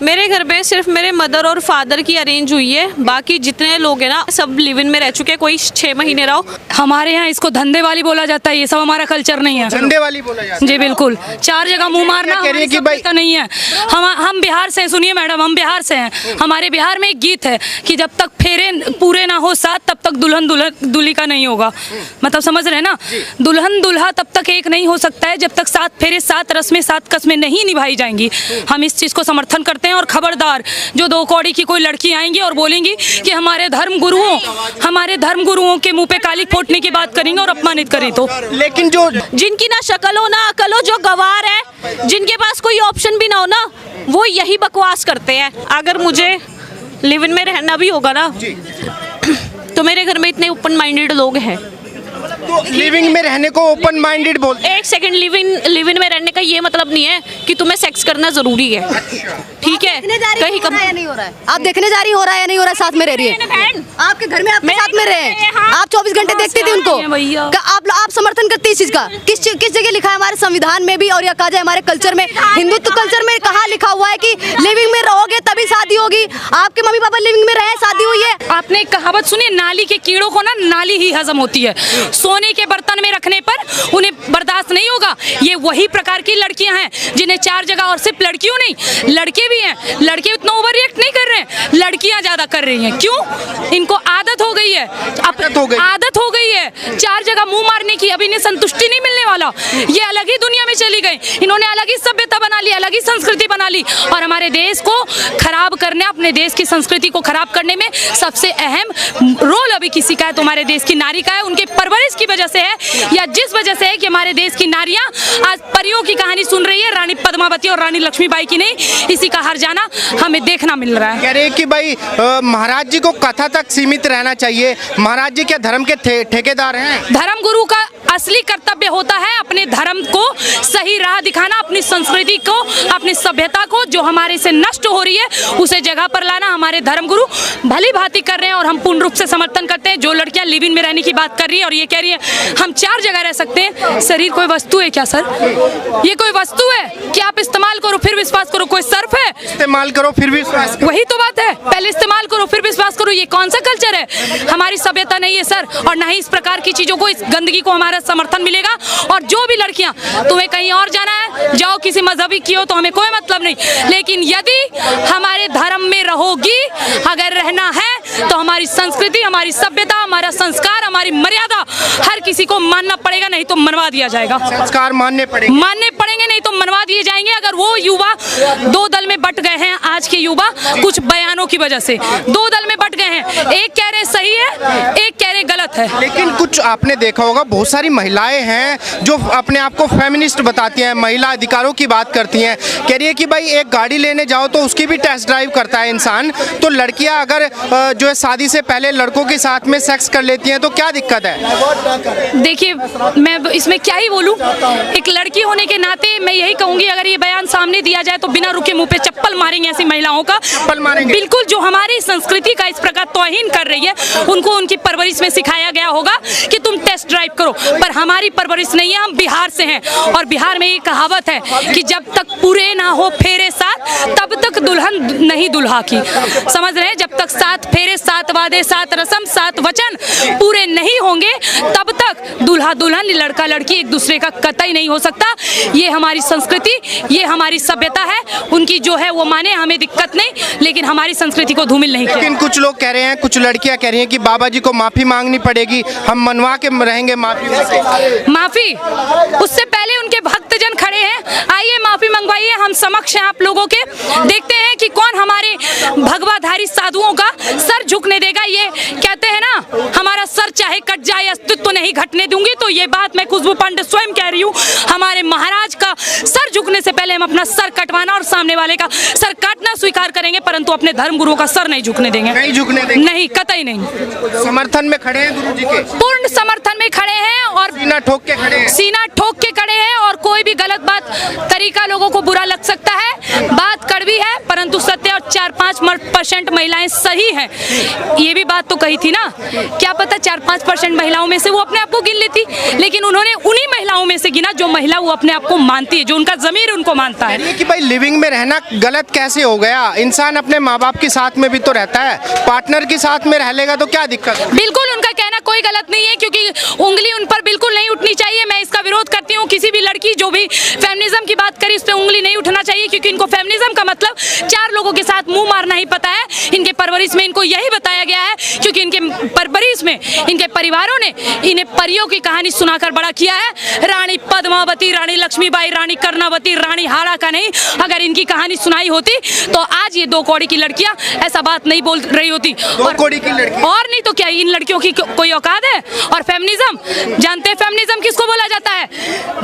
मेरे घर पे सिर्फ मेरे मदर और फादर की अरेंज हुई है, बाकी जितने लोग हैं ना सब लिव इन में रह चुके हैं, कोई 6 महीने रहो। हमारे यहाँ इसको धंधे वाली बोला जाता है, ये सब हमारा कल्चर नहीं है। धंधे वाली बोला जाता है। जी बिल्कुल, 4 जगह मुंह मारना कह रही है कि भाई नहीं है। हम बिहार से हैं, सुनिए मैडम, हम बिहार से हैं। हमारे बिहार में एक गीत है कि जब तक फेरे पूरे ना हो साथ तब तक दुल्हन दूल्ही का नहीं होगा। मतलब समझ रहे हैं ना, दुल्हन दूल्हा तब तक एक नहीं हो सकता है जब तक 7 फेरे 7 रस्में 7 कस्में नहीं निभाई जाएंगी। हम इस चीज को समर्थन करते हैं। और खबरदार जो 2 कौड़ी की कोई लड़की आएंगी और बोलेंगी कि हमारे धर्म गुरुओं के मुंह पे काली फोड़ने की बात करेंगे और अपमानित करें तो। लेकिन जो जिनकी ना शक्ल हो ना अकल हो, जो गवार है, जिनके पास कोई ऑप्शन भी ना हो ना, वो यही बकवास करते हैं। अगर मुझे लिव इन में रहना भी होगा ना तो मेरे घर में इतने ओपन माइंडेड लोग हैं। तो लिविंग में रहने को ओपन माइंडेड बोलते हैं। एक सेकंड, लिव इन में रहने का ये मतलब नहीं है कि तुम्हें सेक्स करना जरूरी है, ठीक है? कहीं कम नहीं हो रहा है, आप देखने जा रही हो रहा है या नहीं हो रहा है, साथ में रह रही है आपके घर में, आपके साथ में रहे, आप 24 घंटे देखती थी उनको। आप समर्थन करती है इस चीज का? किस जगह लिखा है हमारे संविधान में भी और या कहा जाए हमारे कल्चर में, हिंदुत्व कल्चर में कहाँ लिखा हुआ है कि लिविंग में रहोगे तभी शादी होगी? आपके मम्मी पापा लिविंग में रहे, शादी हुई है? आपने एक कहावत सुनी, नाली के कीड़ों को ना नाली ही हजम होती है। सोने के बर्तन में रखने पर उन्हें बर्दाश्त नहीं होगा। ये वही प्रकार की लड़कियां हैं जिन्हें 4 जगह, और सिर्फ लड़कियों नहीं लड़के भी हैं। लड़के उतना ओवर रिएक्ट नहीं कर रहे हैं, लड़कियां ज्यादा कर रही हैं। क्यों? इनको आदत हो गई है, आदत हो गई है 4 जगह मुंह मारने की। अब इन्हें संतुष्टि नहीं मिलने वाला, ये अलग ही दुनिया में चली गई। इन्होंने अलग ही सभ्यता बना ली, अलग ही संस्कृति बना ली, और हमारे देश को खराब करने, अपने देश की संस्कृति को खराब करने में सबसे अहम रोल अभी किसी का है तो हमारे देश की नारी का है। उनके परवरिश की वजह से है, या जिस वजह से है कि हमारे देश की नारियां आज परियों की कहानी सुन रही है, रानी पद्मावती और रानी लक्ष्मीबाई की नहीं, इसी का हर जाना हमें देखना मिल रहा है। कह रहे हैं कि भाई महाराज जी को कथा तक सीमित रहना चाहिए। महाराज जी क्या धर्म के ठेकेदार हैं? धर्म गुरु का असली कर्तव्य होता है अपने धर्म को सही राह दिखाना, अपनी संस्कृति को, अपनी सभ्यता को जो हमारे से नष्ट हो रही है उसे जगह पर लाना। हमारे धर्म गुरु भली भांति कर रहे हैं और हम पूर्ण रूप से समर्थन करते हैं। जो लड़कियां लिव इन में रहने की बात कर रही है और ये कह रही है हम 4 जगह रह सकते हैं, शरीर कोई वस्तु है क्या सर? ये कोई वस्तु है कि आप इस्तेमाल करो फिर विश्वास करो? कोई सर्फ है? इस्तेमाल करो फिर विश्वास करो। वही तो बात है, पहले इस्तेमाल करो फिर विश्वास करो। ये कौन सा कल्चर है? हमारी सभ्यता नहीं है सर, और ना ही इस प्रकार की चीजों को, इस गंदगी को हमारा समर्थन मिलेगा। और जो भी लड़कियां, तुम्हें कहीं और जाना है जाओ, किसी मजहबी की हो तो हमें कोई मतलब नहीं, लेकिन यदि हमारे धर्म में रहोगी, अगर रहना है तो हमारी संस्कृति, हमारी सभ्यता, हमारा संस्कार, हमारी मर्यादा हर किसी को मानना पड़ेगा, नहीं तो मनवा दिया जाएगा। संस्कार मानने पड़ेंगे, नहीं तो मनवा दिए जाएंगे। अगर वो युवा 2 दल में बट गए हैं, आज के युवा कुछ बयानों की वजह से 2 दल में बट गए हैं, एक कह रहे सही है, एक कह रहे गलत है। लेकिन कुछ आपने देखा होगा, बहुत सारी महिलाएं हैं जो अपने आप को फेमिनिस्ट बताती हैं, महिला अधिकारों की बात करती हैं। कह रही है कि भाई एक गाड़ी लेने जाओ तो उसकी भी टेस्ट ड्राइव करता है इंसान, तो लड़कियां अगर जो है शादी से पहले लड़कों के साथ में सेक्स कर लेती हैं तो क्या दिक्कत है? देखिए, मैं इसमें क्या ही बोलूं, एक लड़की होने के नाते मैं यही कहूंगी, अगर ये बयान सामने दिया जाए तो बिना रुके मुंह पे चप्पल मारेंगे ऐसी महिलाओं का। चप्पल मारेंगे बिल्कुल, जो हमारी संस्कृति का इस प्रकार तौहीन कर रही है, उनको उनकी परवरिश में सिखाया गया होगा कि तुम टेस्ट ड्राइव करो, पर हमारी परवरिश नहीं है। हम बिहार से हैं और बिहार में ये कहावत है कि जब तक पूरे ना हो फेरे 7 तब तक दुल्हन नहीं दुल्हा की। समझ रहे हैं? जब तक 7 फेरे 7 वादे 7 रस्म 7 वचन पूरे नहीं होंगे तब तक दूल्हा दुल्हन, लड़का लड़की एक दूसरे का कतई नहीं हो सकता। ये हमारी संस्कृति, ये हमारी सभ्यता है। उनकी जो है वो माने, हमें दिक्कत नहीं, लेकिन हमारी संस्कृति को धूमिल नहीं किया। लेकिन कुछ लोग कह रहे हैं, कुछ लड़कियां कह रही हैं कि बाबा जी को माफी मांगनी पड़ेगी, हम मनवा के रहेंगे माफी। उससे पहले उनके भक्तजन खड़े हैं, आइए माफी मंगवाइए, हम समक्ष हैं आप लोगों के। देखते हैं कि कौन हमारे भगवाधारी साधुओं का सर झुकने देगा। ये कहते हैं ना, हमारा सर चाहे कट जाए अस्तित्व नहीं घटने दूंगी, तो ये बात मैं खुशबू पांडे स्वयं कह रही हूँ। हमारे महाराज का सर झुकने से पहले हम अपना सर कटवाना और सामने वाले का सर काटना स्वीकार करेंगे, परंतु अपने धर्म गुरुओं का सर नहीं झुकने देंगे। नहीं झुकने देंगे? नहीं, कतई नहीं। समर्थन में खड़े हैं गुरु जी के? पूर्ण समर्थन में खड़े हैं और सीना ठोक के खड़े हैं। सीना ठोक के खड़े हैं और कोई भी गलत बात तरीका लोगों को बुरा लग सकता है। बात कड़वी है परंतु सत्य, और 4-5% महिलाएं सही हैं। ये भी बात तो कही थी ना, क्या पता 4-5% महिलाओं में से वो अपने आप को गिन लेती, लेकिन उन्होंने उन्हीं महिलाओं में से गिना जो महिला वो अपने आप को मानती है, जो उनका जमीर उनको मानता है। ये कि भाई लिविंग में रहना गलत कैसे हो गया? इंसान अपने माँ बाप के साथ में भी तो रहता है, पार्टनर के साथ में रह लेगा तो क्या दिक्कत है? बिल्कुल उनका कहना कोई गलत नहीं है, क्योंकि उंगली उन पर बिल्कुल नहीं उठनी चाहिए। मैं इसका विरोध करती हूँ। किसी भी लड़की जो भी फेमिनिज्म की बात करी उस पर उंगली नहीं उठना चाहिए, क्योंकि इनको फेमिनिज्म का मतलब 4 लोगों के साथ मुंह मारना ही पता है। इनके परवरिश में इनको यही बताया गया है, क्योंकि इनके परवरिश में इनके परिवारों ने इन्हें परियों की कहानी सुनाकर बड़ा किया है। रानी पद्मावती, रानी लक्ष्मीबाई, रानी कर्णावती, रानी हाड़ा का नहीं, अगर इनकी कहानी सुनाई होती तो आज ये 2 कौड़ी की लड़कियां ऐसा बात नहीं बोल रही होती। 2 कौड़ी की लड़की और नहीं तो क्या इन लड़कियों की कोई औकात है? और फेमिनिज्म जानते हैं, फेमिनिज्म किसको बोला जाता है?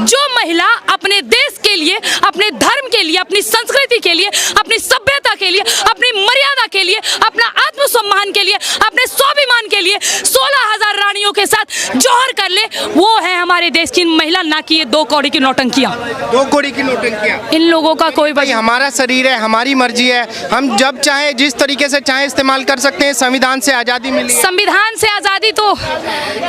जो महिला अपने देश के लिए, अपने धर्म के लिए, अपनी संस्कृति के लिए, अपनी सभ्यता के लिए, अपनी मर्यादा के लिए, अपना आत्मसम्मान के लिए, अपने स्वाभिमान के लिए 16,000 रानियों के साथ जौहर कर ले, वो है हमारे देश की महिला, ना कि ये 2 कौड़ी की नौटंकियां। 2 कौड़ी की नौटंकियां। इन लोगों का कोई भाई हमारा शरीर है, हमारी मर्जी है, हम जब चाहे जिस तरीके से चाहे इस्तेमाल कर सकते हैं। संविधान से आज़ादी मिली है। संविधान से आज़ादी, तो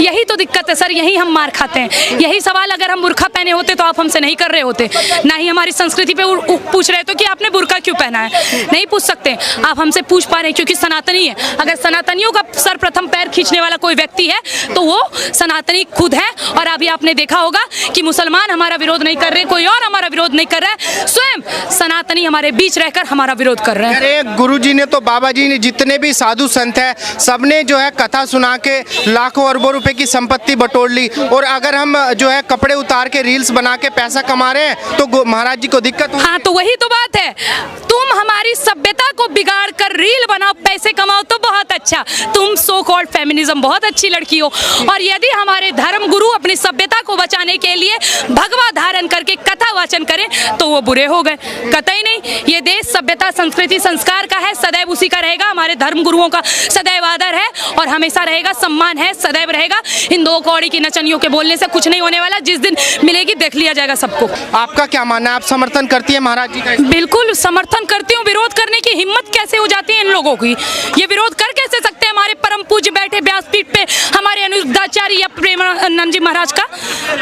यही तो दिक्कत है सर, यही हम मार खाते हैं। यही सवाल अगर हम बुर्का पहने होते तो आप हमसे नहीं कर रहे होते, ना ही हमारी संस्कृति पे पूछ रहे तो कि आपने बुर्का क्यों पहना है, नहीं पूछ सकते। आप हमसे पूछ पा रहे हैं क्योंकि सनातनी है। अगर सनातनियों का सर्वप्रथम पैर खींचने वाला कोई व्यक्ति है तो वो सनातनी खुद है। और अभी आपने देखा होगा कि मुसलमान हमारा विरोध नहीं कर रहे, कोई और हमारा विरोध नहीं कर रहा है, स्वयं सनातनी हमारे बीच रहकर हमारा विरोध कर रहे हैं। अरे गुरुजी ने तो, बाबा जी ने, जितने भी साधु संत है, सबने जो है कथा सुना के लाखों अरबों रुपए की संपत्ति बटोर ली। और अगर हम जो है कपड़े उतार के रील्स बना के पैसा कमा रहे हैं तो महाराज जी को दिक्कत होगी। हाँ, तो वही तो बात है। तुम हमारी सभ्यता को बिगाड़ कर रील बनाओ, पैसे कमाओ तो बहुत अच्छा, तुम सो कॉल्ड फेमिनिज्म बहुत अच्छी लड़की हो। और यदि हमारे धर्म गुरु अपनी सभ्यता को बचाने के लिए भगवा धारण करके कथा वाचन करें तो वो बुरे हो गए, कतई नहीं। ये देश सभ्यता, संस्कृति, संस्कार का है, सदैव उसी का रहेगा। हमारे धर्म गुरुओं का सदैव आदर है और हमेशा रहेगा, सम्मान है, सदैव रहेगा। इन 2 कौड़ी की नचनियों के बोलने से कुछ नहीं होने वाला, जिस दिन मिलेगी देख लिया जाएगा सबको। आपका क्या मानना है? आप समर्थन करती है महाराज जी का? बिल्कुल समर्थन करती हूँ। विरोध करने की हिम्मत कैसे हो जाती है इन लोगों की? ये विरोध कर कैसे सकते हैं? हमारे परम पूज्य बैठे व्यासपीठ पे हमारे अनुदाचार्य या प्रेमानंद जी महाराज का,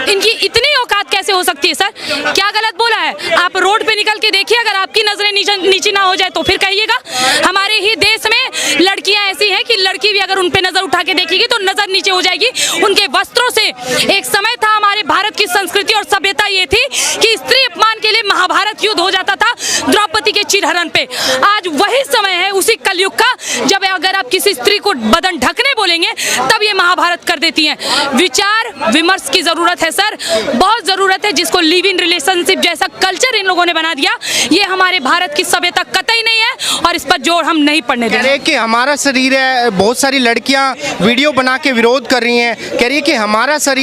इनकी इतनी औकात कैसे हो सकती है? सर क्या गलत बोला है? आप रोड पे निकल के देखिए, अगर आपकी नजरें नीची ना हो जाए तो फिर कहिएगा। हमारे ही देश में लड़कियां ऐसी हैं कि लड़की भी अगर उन पे नजर उठा के देखेगी तो नजर नीचे हो जाएगी उनके वस्त्रों से। एक समय था हमारे भारत की संस्कृति और सभ्यता ये थी कि स्त्री अपमान के लिए महाभारत युद्ध हो जाता था द्रौपदी के चिरहरण पे। आज वही समय है उसी कलयुग का, जब अगर आप किसी स्त्री को बदन ढकने बोलेंगे तब ये महाभारत कर देती हैं। विचार विमर्श की जरूरत है सर, बहुत जरूरत है, जिसको लिव इन रिलेशनशिप जैसा कल्चर इन लोगों ने बना दिया। ये हमारे भारत की सभ्यता कतई नहीं है और इस पर जोर हम नहीं पड़ने देंगे। कि हमारा शरीर है, बहुत सारी लड़कियां वीडियो बना के विरोध कर रही हैं, कह रही है कि हमारा शरीर